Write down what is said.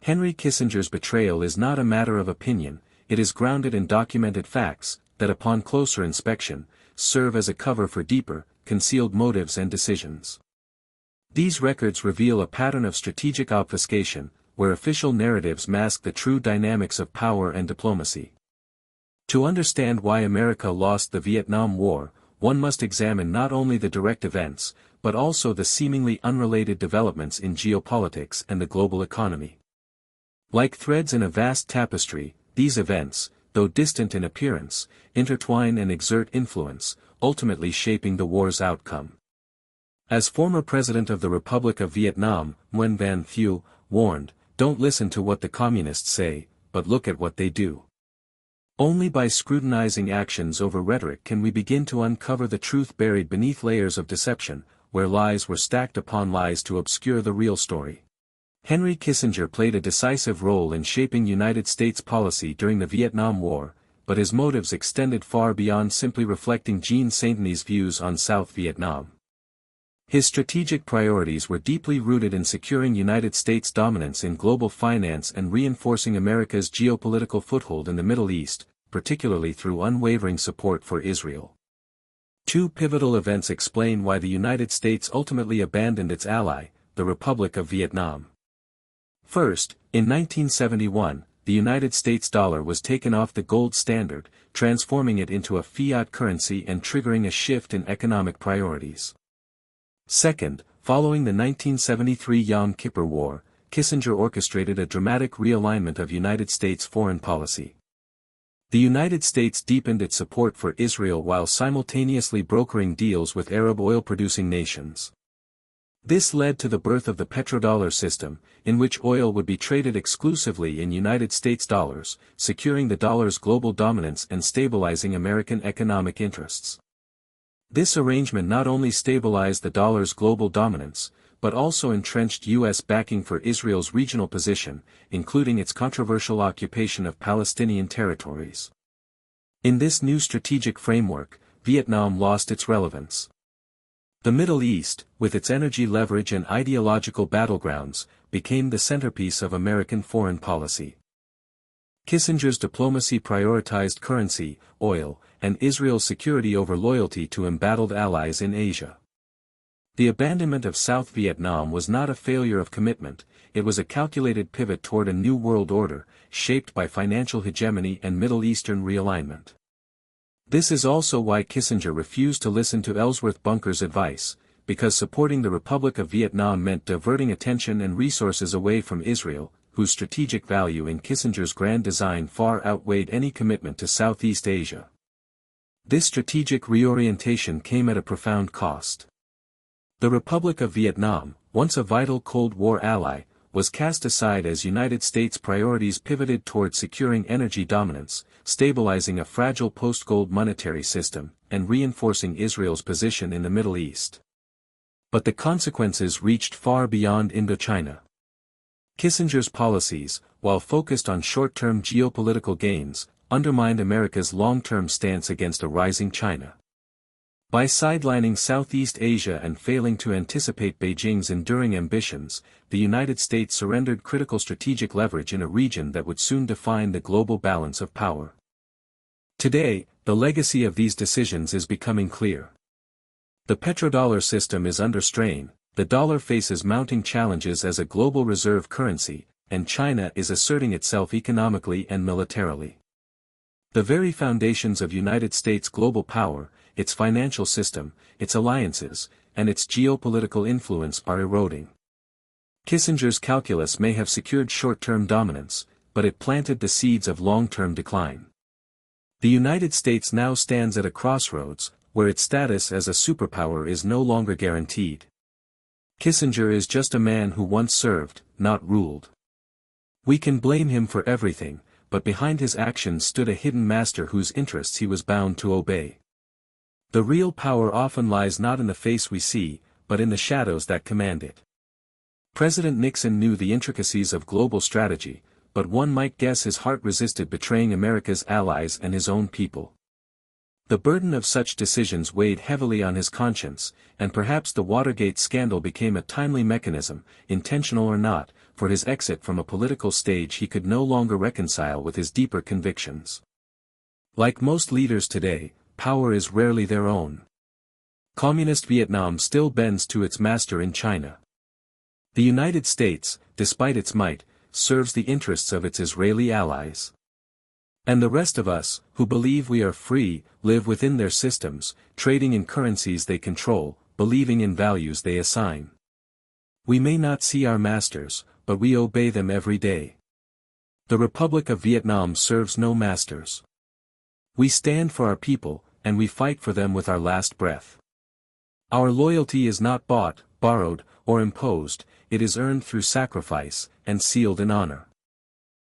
Henry Kissinger's betrayal is not a matter of opinion, it is grounded in documented facts, that upon closer inspection, serve as a cover for deeper, concealed motives and decisions. These records reveal a pattern of strategic obfuscation, where official narratives mask the true dynamics of power and diplomacy. To understand why America lost the Vietnam War, one must examine not only the direct events, but also the seemingly unrelated developments in geopolitics and the global economy. Like threads in a vast tapestry, these events, though distant in appearance, intertwine and exert influence, ultimately shaping the war's outcome. As former President of the Republic of Vietnam, Nguyen Van Thieu, warned, "Don't listen to what the communists say, but look at what they do." Only by scrutinizing actions over rhetoric can we begin to uncover the truth buried beneath layers of deception, where lies were stacked upon lies to obscure the real story. Henry Kissinger played a decisive role in shaping United States policy during the Vietnam War, but his motives extended far beyond simply reflecting Jean Saint-Denis' views on South Vietnam. His strategic priorities were deeply rooted in securing United States dominance in global finance and reinforcing America's geopolitical foothold in the Middle East, particularly through unwavering support for Israel. Two pivotal events explain why the United States ultimately abandoned its ally, the Republic of Vietnam. First, in 1971, the United States dollar was taken off the gold standard, transforming it into a fiat currency and triggering a shift in economic priorities. Second, following the 1973 Yom Kippur War, Kissinger orchestrated a dramatic realignment of United States foreign policy. The United States deepened its support for Israel while simultaneously brokering deals with Arab oil-producing nations. This led to the birth of the petrodollar system, in which oil would be traded exclusively in United States dollars, securing the dollar's global dominance and stabilizing American economic interests. This arrangement not only stabilized the dollar's global dominance, but also entrenched U.S. backing for Israel's regional position, including its controversial occupation of Palestinian territories. In this new strategic framework, Vietnam lost its relevance. The Middle East, with its energy leverage and ideological battlegrounds, became the centerpiece of American foreign policy. Kissinger's diplomacy prioritized currency, oil, and Israel's security over loyalty to embattled allies in Asia. The abandonment of South Vietnam was not a failure of commitment, it was a calculated pivot toward a new world order, shaped by financial hegemony and Middle Eastern realignment. This is also why Kissinger refused to listen to Ellsworth Bunker's advice, because supporting the Republic of Vietnam meant diverting attention and resources away from Israel, whose strategic value in Kissinger's grand design far outweighed any commitment to Southeast Asia. This strategic reorientation came at a profound cost. The Republic of Vietnam, once a vital Cold War ally, was cast aside as United States priorities pivoted toward securing energy dominance, stabilizing a fragile post-gold monetary system, and reinforcing Israel's position in the Middle East. But the consequences reached far beyond Indochina. Kissinger's policies, while focused on short-term geopolitical gains, undermined America's long-term stance against a rising China. By sidelining Southeast Asia and failing to anticipate Beijing's enduring ambitions, the United States surrendered critical strategic leverage in a region that would soon define the global balance of power. Today, the legacy of these decisions is becoming clear. The petrodollar system is under strain, the dollar faces mounting challenges as a global reserve currency, and China is asserting itself economically and militarily. The very foundations of United States global power, its financial system, its alliances, and its geopolitical influence are eroding. Kissinger's calculus may have secured short-term dominance, but it planted the seeds of long-term decline. The United States now stands at a crossroads, where its status as a superpower is no longer guaranteed. Kissinger is just a man who once served, not ruled. We can blame him for everything, but behind his actions stood a hidden master whose interests he was bound to obey. The real power often lies not in the face we see, but in the shadows that command it. President Nixon knew the intricacies of global strategy, but one might guess his heart resisted betraying America's allies and his own people. The burden of such decisions weighed heavily on his conscience, and perhaps the Watergate scandal became a timely mechanism, intentional or not, for his exit from a political stage he could no longer reconcile with his deeper convictions. Like most leaders today, power is rarely their own. Communist Vietnam still bends to its master in China. The United States, despite its might, serves the interests of its Israeli allies. And the rest of us, who believe we are free, live within their systems, trading in currencies they control, believing in values they assign. We may not see our masters, but we obey them every day. The Republic of Vietnam serves no masters. We stand for our people, and we fight for them with our last breath. Our loyalty is not bought, borrowed, or imposed, it is earned through sacrifice, and sealed in honor.